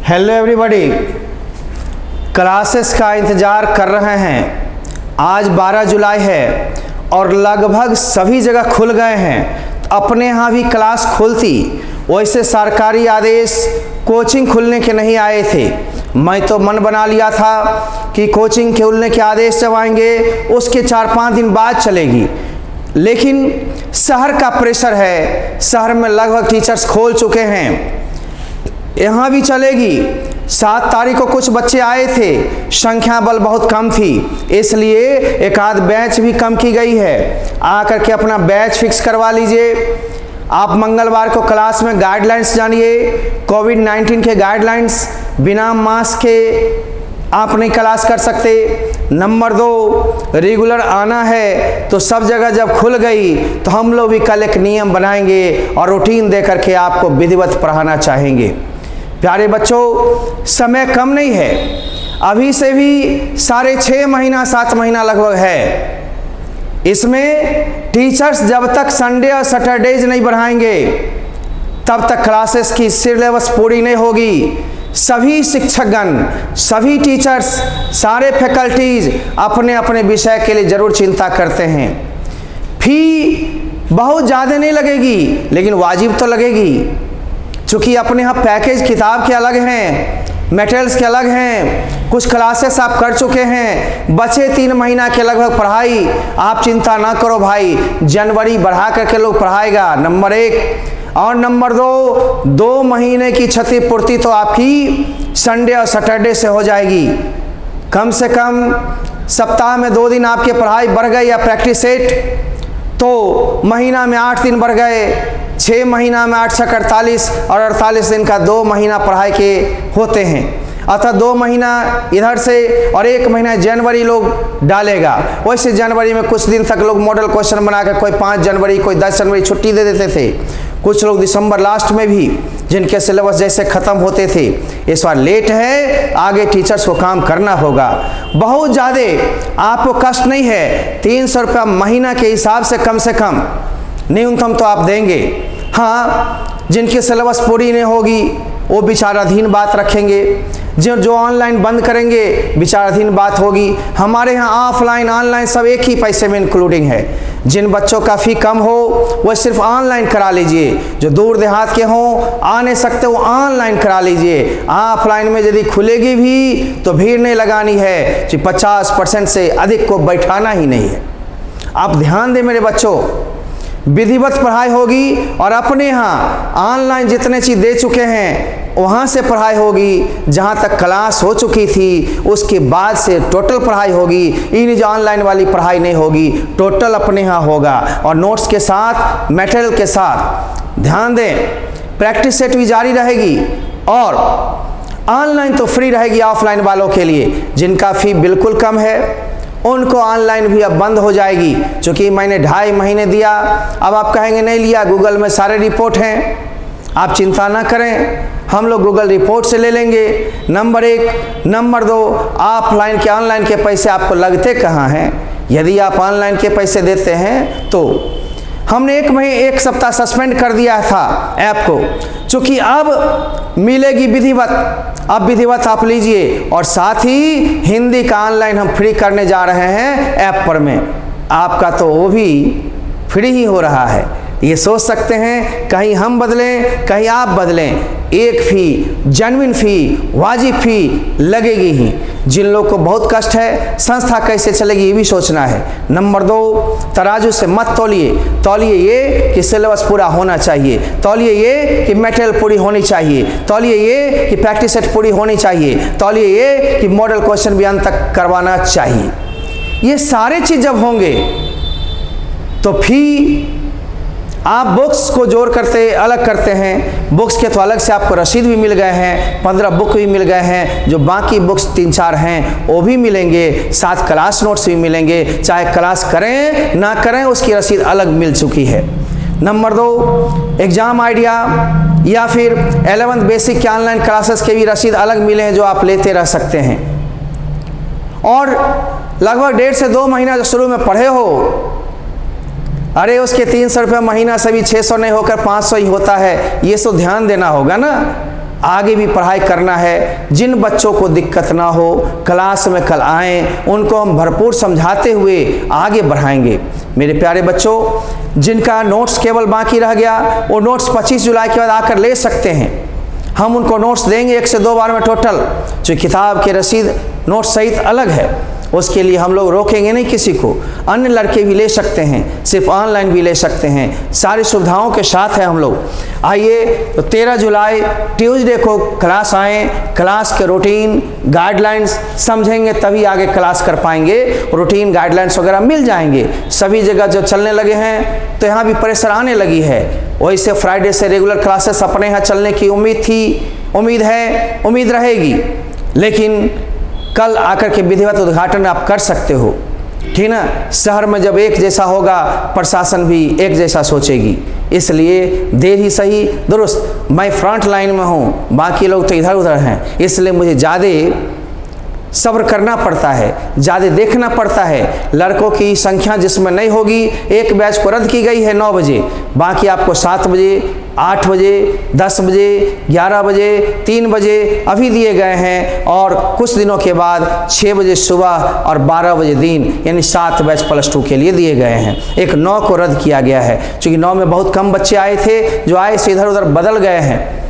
Hello everybody, classes का इंतज़ार कर रहे हैं। आज 12 जुलाई है और लगभग सभी जगह खुल गए हैं। अपने यहाँ भी क्लास खुलती, वैसे सरकारी आदेश कोचिंग खुलने के नहीं आए थे। मैं तो मन बना लिया था कि कोचिंग खुलने के आदेश जब आएंगे उसके 4-5 दिन बाद चलेगी, लेकिन शहर का प्रेशर है। शहर में लगभग टीचर्स खोल चुके हैं, यहाँ भी चलेगी। 7 तारीख को कुछ बच्चे आए थे, संख्या बल बहुत कम थी, इसलिए एक आध बैच भी कम की गई है। आकर के अपना बैच फिक्स करवा लीजिए। आप मंगलवार को क्लास में गाइडलाइंस जानिए, कोविड-19 के गाइडलाइंस। बिना मास्क के आप नहीं क्लास कर सकते। नंबर 2, रेगुलर आना है तो सब जगह जब खुल गई तो हम लोग भी कल एक नियम बनाएंगे और रूटीन दे करके आपको विधिवत पढ़ाना चाहेंगे। प्यारे बच्चों, समय कम नहीं है, अभी से भी 6.5 महीना 7 महीना लगभग है। इसमें टीचर्स जब तक संडे और सैटरडेज नहीं बढ़ाएंगे तब तक क्लासेस की सिलेबस पूरी नहीं होगी। सभी शिक्षकगण, सभी टीचर्स, सारे फैकल्टीज अपने अपने विषय के लिए जरूर चिंता करते हैं। फी बहुत ज़्यादा नहीं लगेगी, लेकिन वाजिब तो लगेगी, चूँकि अपने यहाँ पैकेज किताब के अलग हैं, मटेरियल्स के अलग हैं। कुछ क्लासेस आप कर चुके हैं, बचे 3 महीना के लगभग पढ़ाई। आप चिंता ना करो भाई, जनवरी बढ़ा करके लोग पढ़ाएगा, नंबर 1। और नंबर 2 महीने की क्षतिपूर्ति तो आपकी संडे और सैटरडे से हो जाएगी। कम से कम सप्ताह में 2 दिन आपके पढ़ाई बढ़ गई या प्रैक्टिस सेट, तो महीना में 8 दिन बढ़ गए। 6 महीना में 8 × 48 और 48 दिन का 2 महीना पढ़ाई के होते हैं। अतः 2 महीना इधर से और 1 महीना जनवरी लोग डालेगा। वैसे जनवरी में कुछ दिन तक लोग मॉडल क्वेश्चन बनाकर कोई 5 जनवरी कोई 10 जनवरी छुट्टी दे देते थे। कुछ लोग दिसंबर लास्ट में भी, जिनके सिलेबस जैसे ख़त्म होते थे। इस बार लेट है, आगे टीचर्स को काम करना होगा। बहुत ज़्यादा आपको कष्ट नहीं है, 300 रुपया महीना के हिसाब से कम न्यूनतम तो आप देंगे। हाँ, जिनकी सिलेबस पूरी नहीं होगी वो विचाराधीन बात रखेंगे। जो ऑनलाइन बंद करेंगे विचाराधीन बात होगी। हमारे यहाँ ऑफलाइन ऑनलाइन सब एक ही पैसे में इंक्लूडिंग है। जिन बच्चों का फ़ी कम हो वह सिर्फ ऑनलाइन करा लीजिए। जो दूर देहात के हों, आ नहीं सकते, वो ऑनलाइन करा लीजिए। ऑफलाइन में यदि खुलेगी भी तो भीड़ नहीं लगानी है कि 50% से अधिक को बैठाना ही नहीं है। आप ध्यान दें मेरे बच्चों, विधिवत पढ़ाई होगी और अपने यहाँ ऑनलाइन जितने चीज़ दे चुके हैं वहाँ से पढ़ाई होगी। जहाँ तक क्लास हो चुकी थी उसके बाद से टोटल पढ़ाई होगी। इन जो ऑनलाइन वाली पढ़ाई नहीं होगी, टोटल अपने यहाँ होगा और नोट्स के साथ, मटेरियल के साथ। ध्यान दें, प्रैक्टिस सेट भी जारी रहेगी और ऑनलाइन तो फ्री रहेगी ऑफलाइन वालों के लिए। जिनका फ़ी बिल्कुल कम है उनको ऑनलाइन भी अब बंद हो जाएगी, क्योंकि मैंने 2.5 महीने दिया। अब आप कहेंगे नहीं लिया, गूगल में सारे रिपोर्ट हैं। आप चिंता ना करें, हम लोग गूगल रिपोर्ट से ले लेंगे, नंबर 1। नंबर 2, ऑफलाइन के ऑनलाइन के पैसे आपको लगते कहाँ हैं? यदि आप ऑनलाइन के पैसे देते हैं तो हमने 1 सप्ताह सस्पेंड कर दिया था ऐप को, क्योंकि अब मिलेगी विधिवत। अब विधिवत आप लीजिए और साथ ही हिंदी का ऑनलाइन हम फ्री करने जा रहे हैं ऐप पर में। आपका तो वो भी फ्री ही हो रहा है। ये सोच सकते हैं कहीं हम बदलें कहीं आप बदलें, एक फ़ी, जेन्युइन फ़ी, वाजिब फ़ी लगेगी ही। जिन लोग को बहुत कष्ट है, संस्था कैसे चलेगी ये भी सोचना है। नंबर 2, तराजू से मत तौलिए ये कि सिलेबस पूरा होना चाहिए, तौलिए ये कि मटेरियल पूरी होनी चाहिए, तौलिए ये कि प्रैक्टिस सेट पूरी होनी चाहिए, तौलिए ये कि मॉडल क्वेश्चन भी अंत तक करवाना चाहिए। ये सारे चीज़ जब होंगे तो फ़ी आप बुक्स को जोड़ करते अलग करते हैं। बुक्स के तो अलग से आपको रसीद भी मिल गए हैं, 15 बुक भी मिल गए हैं। जो बाकी बुक्स 3-4 हैं वो भी मिलेंगे, साथ क्लास नोट्स भी मिलेंगे। चाहे क्लास करें ना करें उसकी रसीद अलग मिल चुकी है। नंबर 2, एग्ज़ाम आइडिया या फिर 11th बेसिक के ऑनलाइन क्लासेस के भी रसीद अलग मिले हैं जो आप लेते रह सकते हैं। और लगभग 1.5 से 2 महीना जो शुरू में पढ़े हो, अरे उसके 300 रुपये महीना से भी 600 नहीं होकर 500 ही होता है, ये तो ध्यान देना होगा ना। आगे भी पढ़ाई करना है। जिन बच्चों को दिक्कत ना हो क्लास में कल आएँ, उनको हम भरपूर समझाते हुए आगे बढ़ाएंगे। मेरे प्यारे बच्चों, जिनका नोट्स केवल बाकी रह गया वो नोट्स 25 जुलाई के बाद आकर ले सकते हैं। हम उनको नोट्स देंगे 1 से 2 बार में टोटल। जो किताब की रसीद नोट्स सहित अलग है, उसके लिए हम लोग रोकेंगे नहीं किसी को। अन्य लड़के भी ले सकते हैं, सिर्फ ऑनलाइन भी ले सकते हैं, सारी सुविधाओं के साथ है हम लोग। आइए तो 13 जुलाई ट्यूसडे को क्लास आएँ, क्लास के रूटीन गाइडलाइंस समझेंगे तभी आगे क्लास कर पाएंगे। रूटीन गाइडलाइंस वगैरह मिल जाएंगे। सभी जगह जो चलने लगे हैं तो यहाँ भी प्रेशर आने लगी है। वैसे फ्राइडे से रेगुलर क्लासेस अपने यहाँ चलने की उम्मीद थी, उम्मीद है, उम्मीद रहेगी, लेकिन कल आकर के विधिवत उद्घाटन आप कर सकते हो, ठीक ना। शहर में जब एक जैसा होगा प्रशासन भी एक जैसा सोचेगी, इसलिए देर ही सही दुरुस्त। मैं फ्रंट लाइन में हूँ, बाकी लोग तो इधर उधर हैं, इसलिए मुझे ज़्यादा सब्र करना पड़ता है, ज़्यादा देखना पड़ता है। लड़कों की संख्या जिसमें नहीं होगी, एक बैच को रद्द की गई है 9 बजे, बाकी आपको 7 बजे, 8 बजे, 10 बजे, 11 बजे, 3 बजे अभी दिए गए हैं, और कुछ दिनों के बाद 6 बजे सुबह और 12 बजे दिन, यानी 7 बैच +2 के लिए दिए गए हैं। एक 9 को रद्द किया गया है, क्योंकि 9 में बहुत कम बच्चे आए थे, जो आए से इधर उधर बदल गए हैं,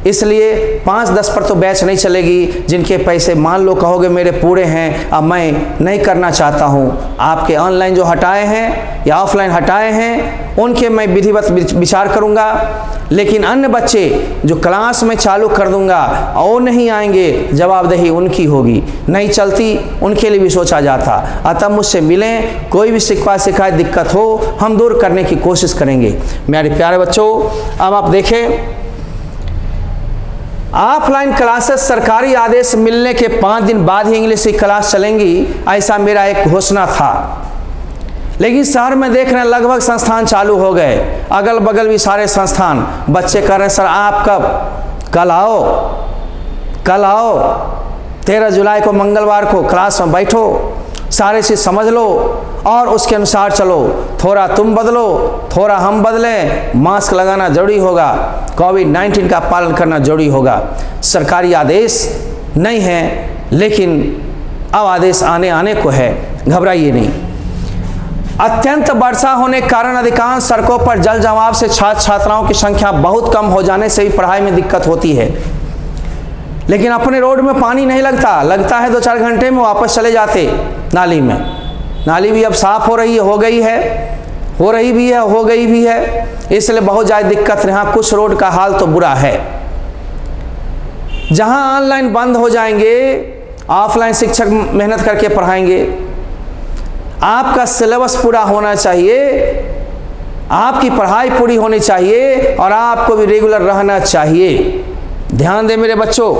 इसलिए 5-10 पर तो बैच नहीं चलेगी। जिनके पैसे मान लो कहोगे मेरे पूरे हैं, अब मैं नहीं करना चाहता हूँ, आपके ऑनलाइन जो हटाए हैं या ऑफलाइन हटाए हैं उनके मैं विधिवत विचार करूँगा, लेकिन अन्य बच्चे जो क्लास में चालू कर दूँगा और नहीं आएंगे, जवाबदेही उनकी होगी। नहीं चलती उनके लिए भी सोचा जाता। अतः मुझसे मिलें, कोई भी शिकायत दिक्कत हो हम दूर करने की कोशिश करेंगे। मेरे प्यारे बच्चों, अब आप देखें, ऑफलाइन क्लासेस सरकारी आदेश मिलने के 5 दिन बाद ही इंग्लिश की क्लास चलेंगी, ऐसा मेरा एक घोषणा था। लेकिन शहर में देख रहे हैं लगभग संस्थान चालू हो गए, अगल बगल भी सारे संस्थान। बच्चे कह रहे हैं सर आप कब? कल आओ, कल आओ, 13 जुलाई को मंगलवार को क्लास में बैठो, सारे चीज़ समझ लो और उसके अनुसार चलो। थोड़ा तुम बदलो, थोड़ा हम बदलें। मास्क लगाना जरूरी होगा, कोविड-19 का पालन करना जरूरी होगा। सरकारी आदेश नहीं है, लेकिन अब आदेश आने को है, घबराइए नहीं। अत्यंत वर्षा होने के कारण अधिकांश सड़कों पर जल जमाव से छात्र छात्राओं की संख्या बहुत कम हो जाने से भी पढ़ाई में दिक्कत होती है। लेकिन अपने रोड में पानी नहीं लगता है 2-4 घंटे में वापस चले जाते नाली में। नाली भी अब साफ हो रही है, हो गई है, इसलिए बहुत ज़्यादा दिक्कत। यहाँ कुछ रोड का हाल तो बुरा है। जहाँ ऑनलाइन बंद हो जाएंगे, ऑफलाइन शिक्षक मेहनत करके पढ़ाएंगे। आपका सिलेबस पूरा होना चाहिए, आपकी पढ़ाई पूरी होनी चाहिए और आपको भी रेगुलर रहना चाहिए। ध्यान दें मेरे बच्चों,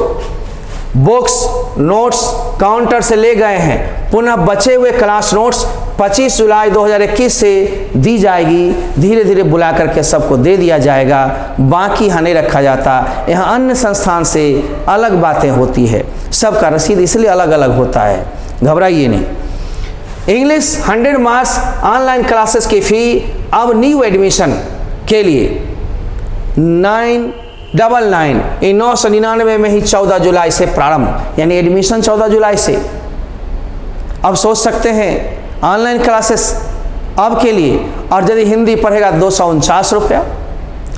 बुक्स नोट्स काउंटर से ले गए हैं, पुनः बचे हुए क्लास नोट्स 25 जुलाई 2021 से दी जाएगी। धीरे धीरे बुला करके सबको दे दिया जाएगा, बाकी यहाँ नहीं रखा जाता। यहाँ अन्य संस्थान से अलग बातें होती है, सबका रसीद इसलिए अलग अलग होता है, घबराइए नहीं। इंग्लिश 100 मार्क्स ऑनलाइन क्लासेस की फ़ी अब न्यू एडमिशन के लिए 999 में ही 14 जुलाई से प्रारंभ, यानी एडमिशन 14 जुलाई से। अब सोच सकते हैं ऑनलाइन क्लासेस अब के लिए, और यदि हिंदी पढ़ेगा 249 रुपया।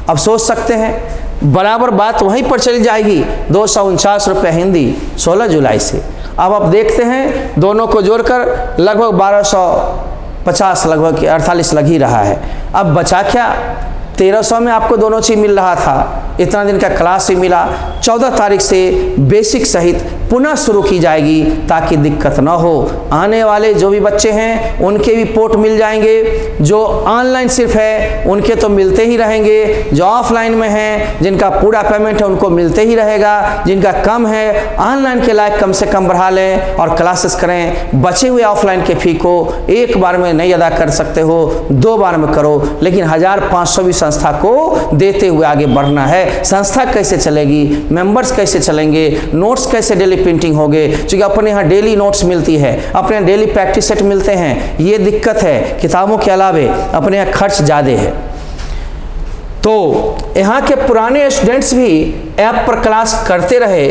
अब सोच सकते हैं बराबर बात वहीं पर चली जाएगी, 249 रुपया हिंदी 16 जुलाई से। अब देखते हैं दोनों को जोड़कर लगभग 1250, लगभग 48 लग ही रहा है। अब बचा क्या? 1300 में आपको दोनों चीज़ मिल रहा था, इतना दिन का क्लास ही मिला। 14 तारीख से बेसिक सहित पुनः शुरू की जाएगी ताकि दिक्कत ना हो। आने वाले जो भी बच्चे हैं उनके भी पोर्ट मिल जाएंगे, जो ऑनलाइन सिर्फ है उनके तो मिलते ही रहेंगे, जो ऑफलाइन में हैं जिनका पूरा पेमेंट है उनको मिलते ही रहेगा, जिनका कम है ऑनलाइन के लायक कम से कम बढ़ा लें और क्लासेस करें। बचे हुए ऑफलाइन के फ़ी को एक बार में नहीं अदा कर सकते हो, 2 बार में करो, लेकिन 1500 भी संस्था को देते हुए आगे बढ़ना है। संस्था कैसे चलेगी, मेंबर्स कैसे चलेंगे, नोट्स कैसे डेली प्रिंटिंग होंगे, क्योंकि अपने यहाँ डेली नोट्स मिलती है, अपने यहाँ डेली प्रैक्टिस सेट मिलते हैं। ये दिक्कत है, किताबों के अलावे अपने यहाँ खर्च ज़्यादा है। तो यहाँ के पुराने स्टूडेंट्स भी ऐप पर क्लास करते रहे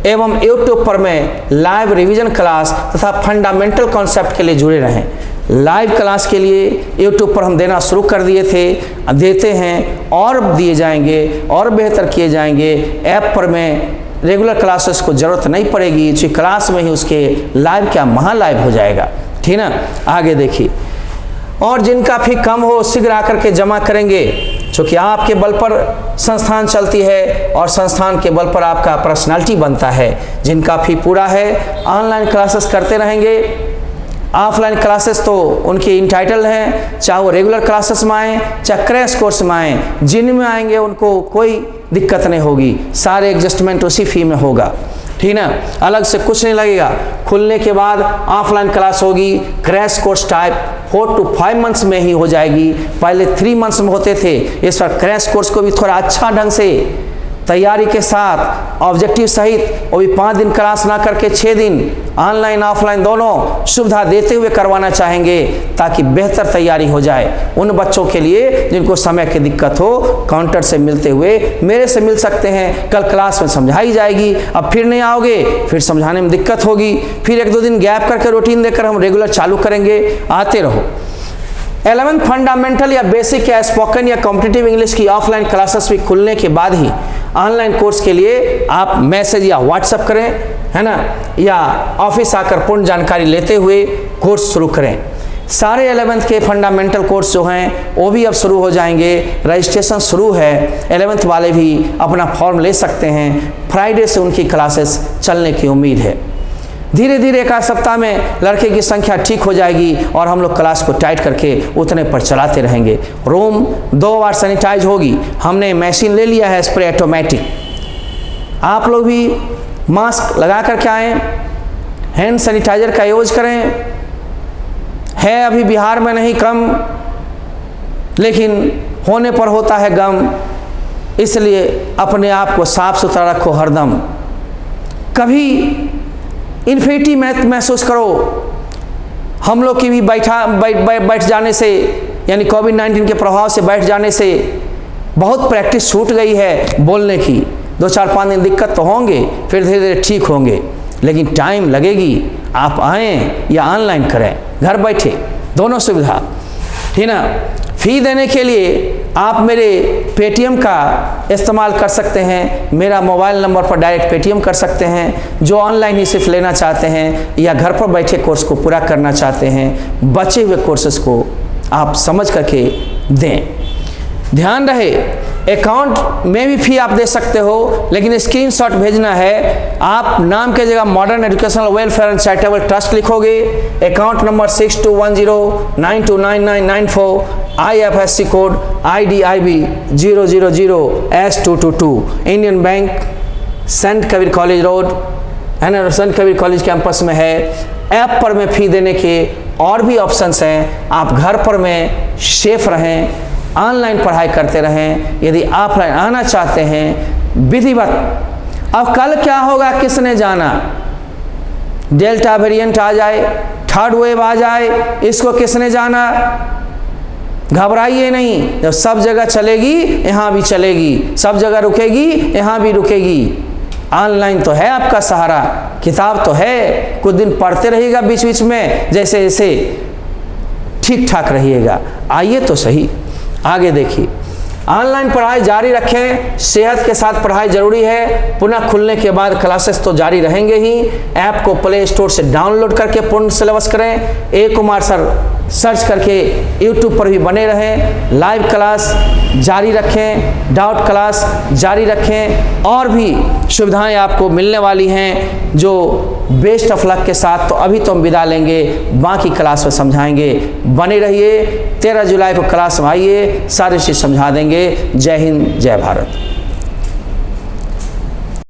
एवं यूट्यूब पर में लाइव रिवीजन क्लास तथा फंडामेंटल कॉन्सेप्ट के लिए जुड़े रहें। लाइव क्लास के लिए यूट्यूब पर हम देना शुरू कर दिए थे, देते हैं और दिए जाएंगे और बेहतर किए जाएंगे। ऐप पर में रेगुलर क्लासेस को ज़रूरत नहीं पड़ेगी, जो क्लास में ही उसके लाइव क्या महा लाइव हो जाएगा, ठीक ना। आगे देखिए, और जिनका फी कम हो शीघ्र आकर के जमा करेंगे, क्योंकि आपके बल पर संस्थान चलती है और संस्थान के बल पर आपका पर्सनालिटी बनता है। जिनका फी पूरा है ऑनलाइन क्लासेस करते रहेंगे, ऑफलाइन क्लासेस तो उनकी इंटाइटल हैं, चाहे वो रेगुलर क्लासेस में आएँ चाहे क्रैश कोर्स में आएँ, जिनमें आएंगे उनको कोई दिक्कत नहीं होगी, सारे एडजस्टमेंट उसी फी में होगा, ठीक ना। अलग से कुछ नहीं लगेगा। खुलने के बाद ऑफलाइन क्लास होगी, crash course type 4 to 5 months में ही हो जाएगी। पहले 3 मंथ्स में होते थे, इस बार क्रैश कोर्स को भी थोड़ा अच्छा ढंग से तैयारी के साथ ऑब्जेक्टिव सहित, वो भी 5 दिन क्लास ना करके 6 दिन ऑनलाइन ऑफलाइन दोनों सुविधा देते हुए करवाना चाहेंगे, ताकि बेहतर तैयारी हो जाए। उन बच्चों के लिए जिनको समय की दिक्कत हो, काउंटर से मिलते हुए मेरे से मिल सकते हैं, कल क्लास में समझाई जाएगी। अब फिर नहीं आओगे, फिर समझाने में दिक्कत होगी, फिर 1-2 दिन गैप करके रूटीन देकर हम रेगुलर चालू करेंगे, आते रहो। 11th फंडामेंटल या बेसिक या स्पोकन या कॉम्पिटिटिव इंग्लिश की ऑफलाइन क्लासेस भी खुलने के बाद ही ऑनलाइन कोर्स के लिए आप मैसेज या व्हाट्सएप करें, है ना, या ऑफिस आकर पूर्ण जानकारी लेते हुए कोर्स शुरू करें। सारे 11th के फंडामेंटल कोर्स जो हैं वो भी अब शुरू हो जाएंगे, रजिस्ट्रेशन शुरू है। 11th वाले भी अपना फॉर्म ले सकते हैं, फ्राइडे से उनकी क्लासेस चलने की उम्मीद है। धीरे धीरे 1 सप्ताह में लड़के की संख्या ठीक हो जाएगी और हम लोग क्लास को टाइट करके उतने पर चलाते रहेंगे। रूम 2 बार सैनिटाइज होगी, हमने मशीन ले लिया है स्प्रे ऑटोमेटिक। आप लोग भी मास्क लगा कर के आएँ, हैंड सैनिटाइजर का यूज करें। है अभी बिहार में नहीं कम, लेकिन होने पर होता है गम, इसलिए अपने आप को साफ सुथरा रखो हरदम। कभी इन्फिनिटी महसूस करो, हम लोग की भी बैठ जाने से, यानी कोविड-19 के प्रभाव से बैठ जाने से बहुत प्रैक्टिस छूट गई है बोलने की। 2-4-5 दिन दिक्कत तो होंगे, फिर धीरे धीरे ठीक होंगे, लेकिन टाइम लगेगी। आप आएँ या ऑनलाइन करें, घर बैठे दोनों सुविधा, ठीक ना। फी देने के लिए आप मेरे पेटीएम का इस्तेमाल कर सकते हैं, मेरा मोबाइल नंबर पर डायरेक्ट पेटीएम कर सकते हैं। जो ऑनलाइन ही सिर्फ लेना चाहते हैं या घर पर बैठे कोर्स को पूरा करना चाहते हैं, बचे हुए कोर्सेज को आप समझ करके दें। ध्यान रहे, अकाउंट में भी फी आप दे सकते हो, लेकिन स्क्रीनशॉट भेजना है। आप नाम के जगह modern educational welfare and charitable trust लिखोगे, account number 6210929994, IFSC code IDIB 000S222, Indian bank, Sant Kabir college road, है ना, संत कबीर कॉलेज कैंपस में है। ऐप पर में फी देने के और भी ऑप्शंस हैं। आप घर पर में सेफ रहें, ऑनलाइन पढ़ाई करते रहें। यदि ऑफलाइन आना चाहते हैं विधिवत, अब कल क्या होगा किसने जाना, डेल्टा वेरिएंट आ जाए, थर्ड वेव आ जाए, इसको किसने जाना। घबराइए नहीं, जब सब जगह चलेगी यहाँ भी चलेगी, सब जगह रुकेगी यहाँ भी रुकेगी। ऑनलाइन तो है आपका सहारा, किताब तो है, कुछ दिन पढ़ते रहिएगा बीच बीच में, जैसे जैसे ठीक ठाक रहिएगा। आइए तो सही, आगे देखिए। ऑनलाइन पढ़ाई जारी रखें, सेहत के साथ पढ़ाई जरूरी है। पुनः खुलने के बाद क्लासेस तो जारी रहेंगे ही। ऐप को प्ले स्टोर से डाउनलोड करके पूर्ण सिलेबस करें। ए कुमार सर सर्च करके यूट्यूब पर भी बने रहें। लाइव क्लास जारी रखें, डाउट क्लास जारी रखें, और भी सुविधाएं आपको मिलने वाली हैं जो बेस्ट ऑफ लक के साथ। तो अभी तो हम विदा लेंगे, बाकी क्लास में समझाएंगे। बने रहिए, 13 जुलाई को क्लास में आइए, सारी चीज़ समझा देंगे। जय हिंद, जय भारत।